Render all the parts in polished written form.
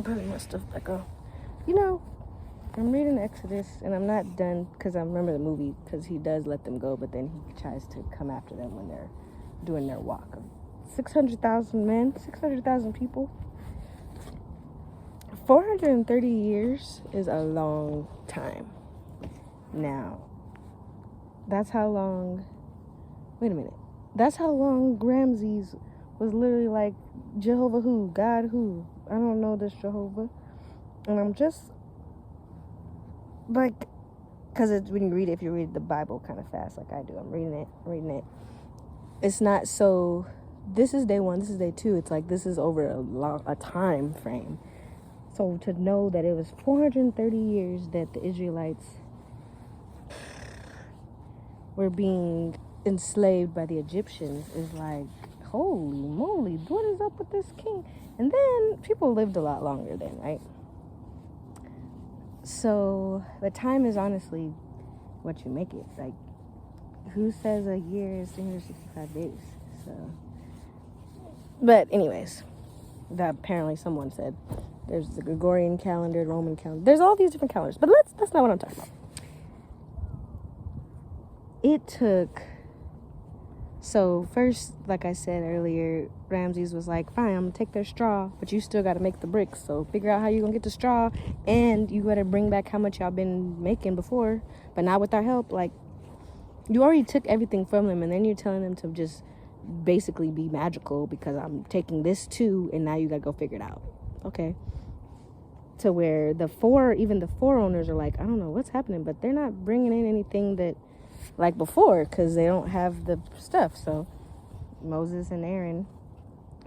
putting my stuff back on. You know, I'm reading Exodus, and I'm not done because I remember the movie, because he does let them go, but then he tries to come after them when they're doing their walk of 600,000 men, 600,000 people. 430 years is a long time. Now, that's how long, wait a minute, that's how long Ramses was literally like, Jehovah who? God who? I don't know this Jehovah. And I'm just like, because when you read it, if you read the Bible kind of fast like I do, I'm reading it. It's not so, this is day one, this is day two. It's like, this is over a time frame. So to know that it was 430 years that the Israelites were being enslaved by the Egyptians is like, holy moly, what is up with this king? And then people lived a lot longer then, right? So the time is honestly what you make it. Like, who says a year is 365 days? So, but anyways, that apparently someone said there's the Gregorian calendar, Roman calendar. There's all these different calendars, but that's not what I'm talking about. It took, so first, like I said earlier, Ramses was like, fine, I'm gonna take their straw, but you still gotta make the bricks. So figure out how you gonna get the straw, and you gotta bring back how much y'all been making before, but not with our help. Like, you already took everything from them, and then you're telling them to just basically be magical because I'm taking this too, and now you gotta go figure it out. Okay. To where even the foreowners are like, I don't know what's happening, but they're not bringing in anything that like before because they don't have the stuff. So Moses and Aaron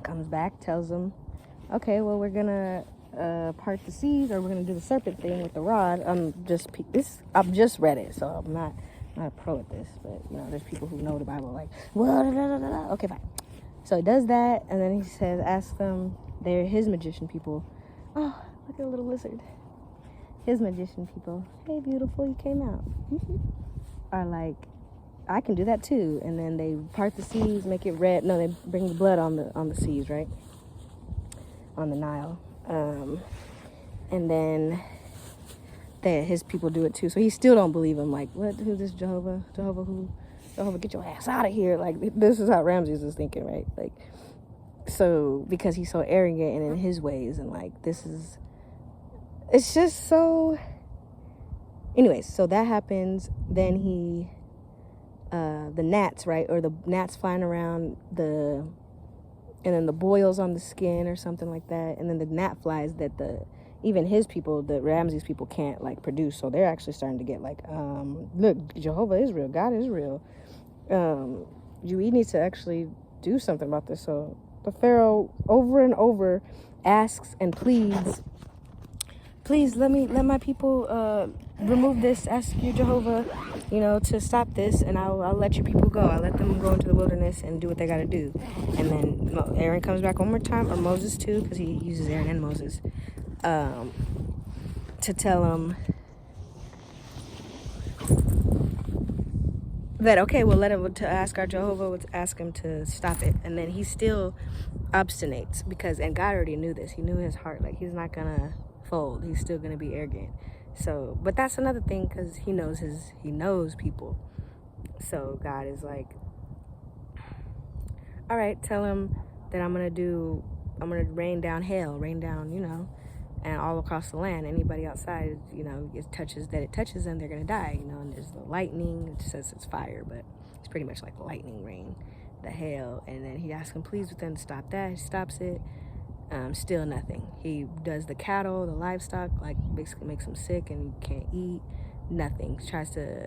comes back, tells them, okay, well, we're gonna part the seas, or we're gonna do the serpent thing with the rod. I've just read it, so I'm not a pro at this, but you know, there's people who know the Bible, like, well, da, da, da, da. Okay, fine. So he does that, and then he says, ask them, they're his magician people. Oh, look at a little lizard. His magician people, hey, beautiful, you came out. Are like, I can do that too. And then they part the seas, make it red. No, they bring the blood on the seas, right? On the Nile. And then his people do it too. So he still don't believe him. Like, what? Who's this Jehovah? Jehovah who? Jehovah, get your ass out of here. Like, this is how Ramses is thinking, right? Like, so because he's so arrogant and in his ways, and like, it's just so. Anyways, so that happens. Then the gnats, right? Or the gnats flying around and then the boils on the skin or something like that. And then the gnat flies that even his people, the Ramses people, can't like produce. So they're actually starting to get like, look, Jehovah is real. God is real. We need to actually do something about this. So the Pharaoh over and over asks and pleads, please let my people remove this. Ask you, Jehovah, to stop this, and I'll let your people go. I'll let them go into the wilderness and do what they got to do. And then Aaron comes back one more time, or Moses too, because he uses Aaron and Moses, to tell him that, okay, we'll let him, to ask our Jehovah, to ask him to stop it. And then he still obstinates and God already knew this. He knew his heart. Like, he's not gonna fold. He's still gonna be arrogant. So, but that's another thing, because he knows people. So God is like, all right, tell him that I'm gonna rain down hell, and all across the land. Anybody outside, it touches them, they're gonna die, and there's the lightning. It says it's fire, but it's pretty much like lightning rain, the hail. And then he asks him, please, with them to stop that. He stops it. Still nothing. He does the cattle, the livestock, like basically makes them sick and you can't eat. Nothing. He tries to,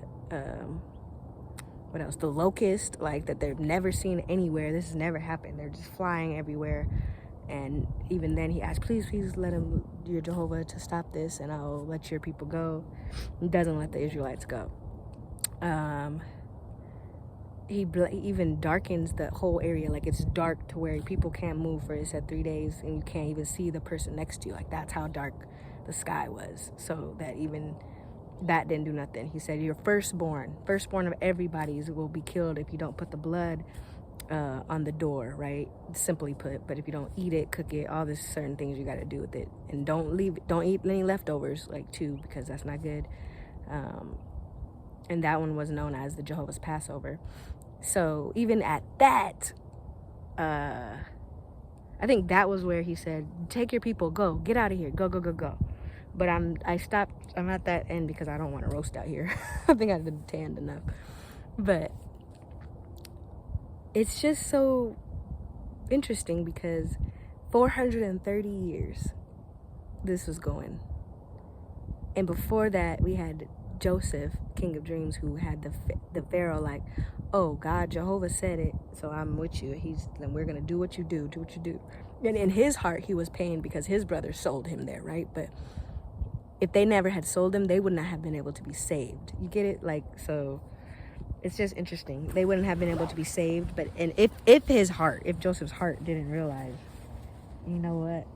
what else? The locust, like, that they've never seen anywhere. This has never happened. They're just flying everywhere. And even then he asks, please let him, your Jehovah, to stop this, and I'll let your people go. He doesn't let the Israelites go. He even darkens the whole area. Like, it's dark to where people can't move for, it said, 3 days, and you can't even see the person next to you. Like, that's how dark the sky was. So that even that didn't do nothing. He said, your firstborn of everybody's will be killed if you don't put the blood on the door, right? Simply put. But if you don't eat it, cook it, all these certain things you got to do with it. And don't eat any leftovers, like, too, because that's not good. And that one was known as the Jehovah's Passover. So even at that, I think that was where he said, take your people, go, get out of here, go, go, go, go. But I'm at that end because I don't want to roast out here. I think I've been tanned enough. But it's just so interesting because 430 years this was going. And before that, we had Joseph, King of Dreams, who had the Pharaoh like, oh, God, Jehovah said it, so I'm with you. Then we're going to do what you do what you do. And in his heart, he was pained because his brothers sold him there, right? But if they never had sold him, they would not have been able to be saved. You get it? Like, so it's just interesting. They wouldn't have been able to be saved. But and if Joseph's heart didn't realize, you know what?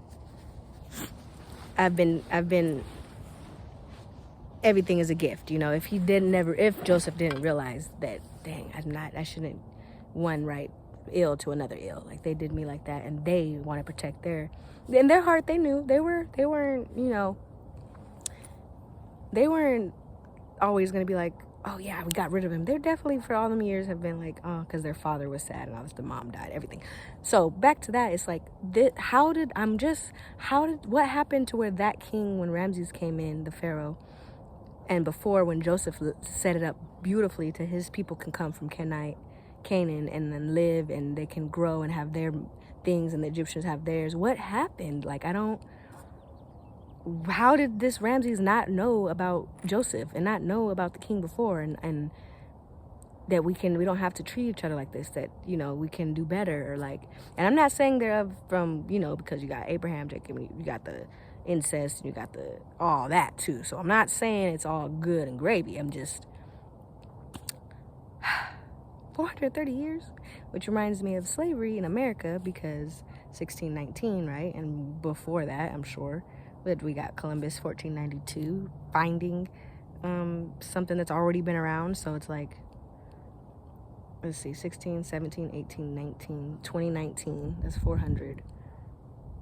I've been everything is a gift, you know. If Joseph didn't realize that, dang, I shouldn't right ill to another ill. Like, they did me like that, and they want to protect in their heart. They knew they weren't, you know, they weren't always going to be like, oh yeah, we got rid of him. They're definitely, for all them years, have been like, oh, because their father was sad and all this, the mom died, everything. So back to that, it's like, what happened to where that king, when Ramses came in, the Pharaoh, and before, when Joseph set it up beautifully to his people can come from Canaan and then live, and they can grow and have their things, and the Egyptians have theirs. What happened? Like, how did this Ramses not know about Joseph and not know about the king before, and that we don't have to treat each other like this, that, you know, we can do better, or like, and I'm not saying they're from, you know, because you got Abraham, Jacob, you got the incest, you got all that too. So I'm not saying it's all good and gravy. I'm just 430 years, which reminds me of slavery in America, because 1619, right? And before that, I'm sure, but we got Columbus 1492 finding something that's already been around. So it's like, let's see, 16, 17, 18, 19, 2019, that's 400.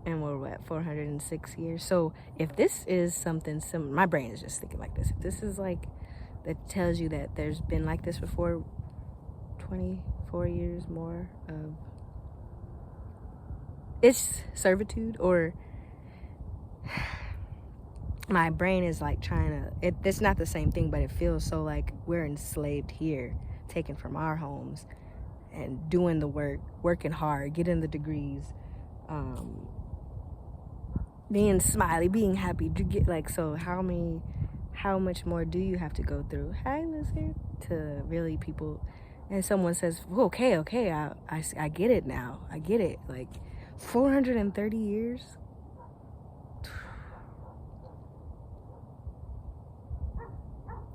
And we're at 406 years. So if this is something similar, my brain is just thinking like this. If this is like, that tells you that there's been like this before, 24 years more of it's servitude, or my brain is like it's not the same thing, but it feels so like we're enslaved here, taken from our homes, and doing the work, working hard, getting the degrees, being smiley, being happy, like, so how much more do you have to go through, hi lizard, to really people, and someone says, okay, I get it now, I get it, like 430 years,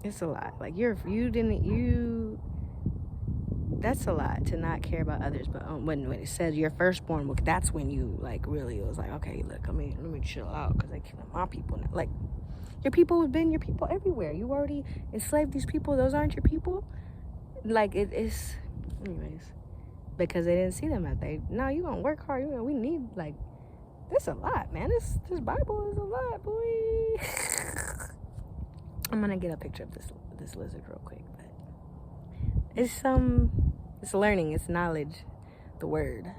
it's a lot. Like, that's a lot to not care about others. But when it says your firstborn, well, that's when you, like, really, it was like, okay, look, let me chill out, because they killing my people now. Like, your people have been your people everywhere. You already enslaved these people. Those aren't your people. Like, it's, anyways, because they didn't see them as no, you gonna work hard. We need, like, this a lot, man. This Bible is a lot, boy. I'm gonna get a picture of this lizard real quick, but it's learning, it's knowledge, the word.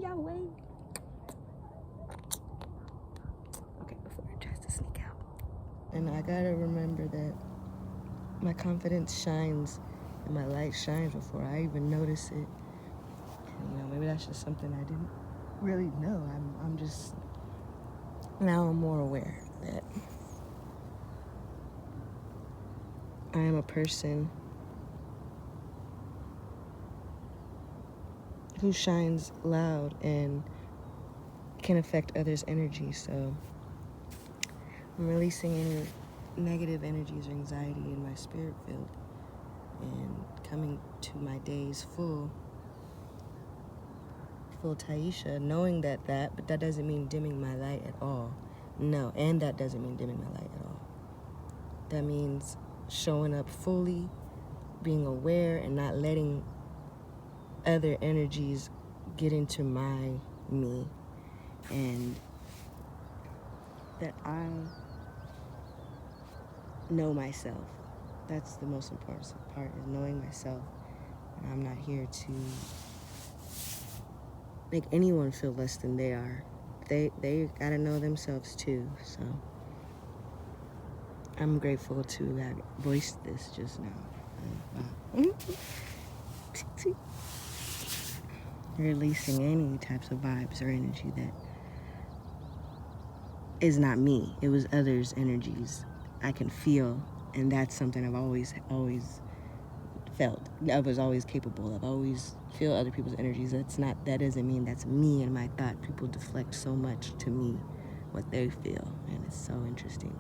Yahweh. Okay, before it tries to sneak out. And I gotta remember that my confidence shines and my light shines before I even notice it. And, maybe that's just something I didn't really know. I'm just, now I'm more aware that I am a person who shines loud and can affect others' energy. So I'm releasing any negative energies or anxiety in my spirit field and coming to my days full Taisha, knowing but that doesn't mean dimming my light at all. No, and that doesn't mean dimming my light at all. That means showing up fully, being aware, and not letting other energies get into my me, and that I know myself. That's the most important part, is knowing myself. And I'm not here to make anyone feel less than they are. They gotta know themselves too. So I'm grateful to have voiced this just now. Releasing any types of vibes or energy that is not me. It was others' energies I can feel, and that's something I've always felt. I was always capable of. I always feel other people's energies. That doesn't mean that's me and my thought. People deflect so much to me what they feel, and it's so interesting.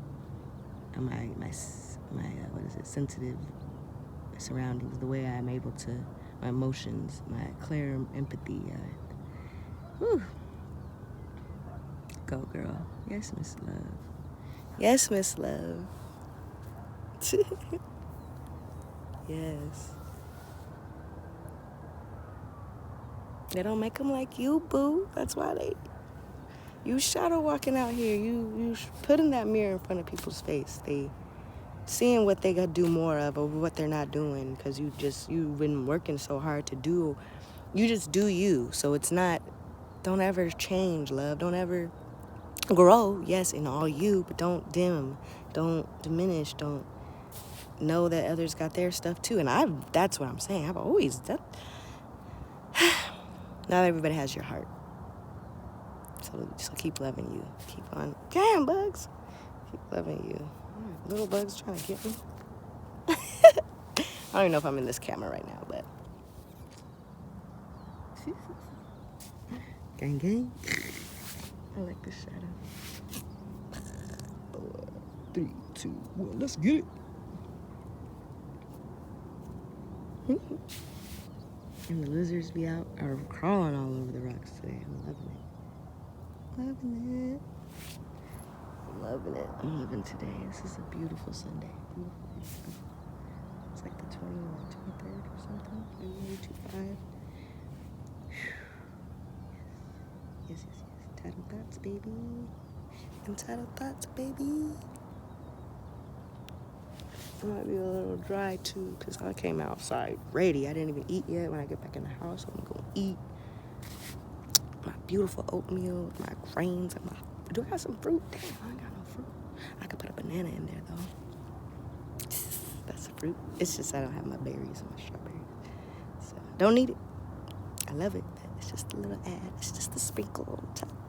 My sensitive surroundings, the way I'm able to, my emotions, my clear empathy. Go, girl. Yes, Miss Love. Yes, Miss Love. Yes. They don't make them like you, boo. That's why you shadow walking out here. You putting that mirror in front of people's face. They seeing what they got to do more of or what they're not doing, because you've been working so hard to do. You just do you. So it's not, don't ever change, love. Don't ever grow, yes, in all you, but don't dim, don't diminish, don't know that others got their stuff too. And that's what I'm saying. I've always done. Not everybody has your heart. So keep loving you. Keep on. Damn, bugs. Keep loving you. Little bugs trying to get me. I don't even know if I'm in this camera right now, but. Gang, gang. I like the shadow. 4, 3, 2, 1, let's get it. And the lizards are crawling all over the rocks today. I'm loving it. I'm loving today. This is a beautiful Sunday. Beautiful. It's like the 23rd or something. Maybe 25. Yes. Entitled thoughts, baby. Entitled thoughts, baby. I might be a little dry too, because I came outside ready. I didn't even eat yet. When I get back in the house, I'm gonna eat my beautiful oatmeal with my grains and do I have some fruit? Damn, I ain't got no fruit. I could put a banana in there though. That's a fruit. It's just I don't have my berries and my strawberries. So don't need it. I love it. It's just a little add. It's just a sprinkle on top.